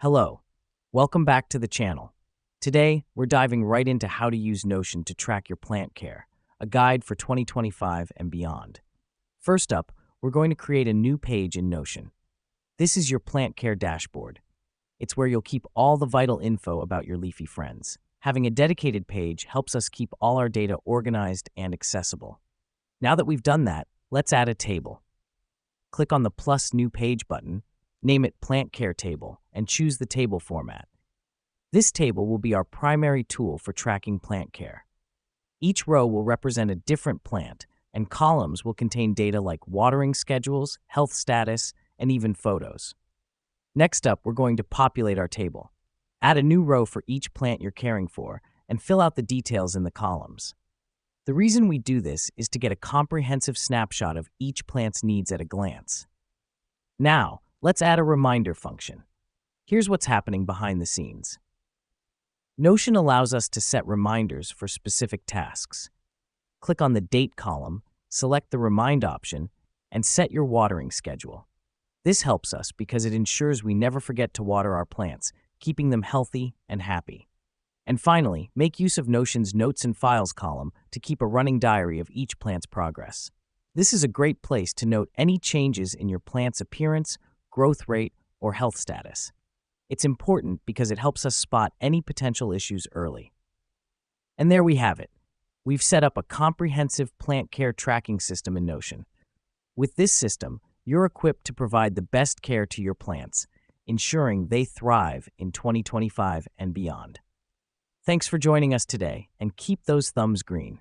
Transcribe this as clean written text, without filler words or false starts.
Hello, welcome back to the channel. Today, we're diving right into how to use Notion to track your plant care, a guide for 2025 and beyond. First up, we're going to create a new page in Notion. This is your plant care dashboard. It's where you'll keep all the vital info about your leafy friends. Having a dedicated page helps us keep all our data organized and accessible. Now that we've done that, let's add a table. Click on the plus new page button, name it Plant Care Table, and choose the table format. This table will be our primary tool for tracking plant care. Each row will represent a different plant, and columns will contain data like watering schedules, health status, and even photos. Next up, we're going to populate our table. Add a new row for each plant you're caring for, and fill out the details in the columns. The reason we do this is to get a comprehensive snapshot of each plant's needs at a glance. Now, let's add a reminder function. Here's what's happening behind the scenes. Notion allows us to set reminders for specific tasks. Click on the Date column, select the Remind option, and set your watering schedule. This helps us because it ensures we never forget to water our plants, keeping them healthy and happy. And finally, make use of Notion's Notes and Files column to keep a running diary of each plant's progress. This is a great place to note any changes in your plant's appearance, growth rate, or health status. It's important because it helps us spot any potential issues early. And there we have it. We've set up a comprehensive plant care tracking system in Notion. With this system, you're equipped to provide the best care to your plants, ensuring they thrive in 2025 and beyond. Thanks for joining us today, and keep those thumbs green.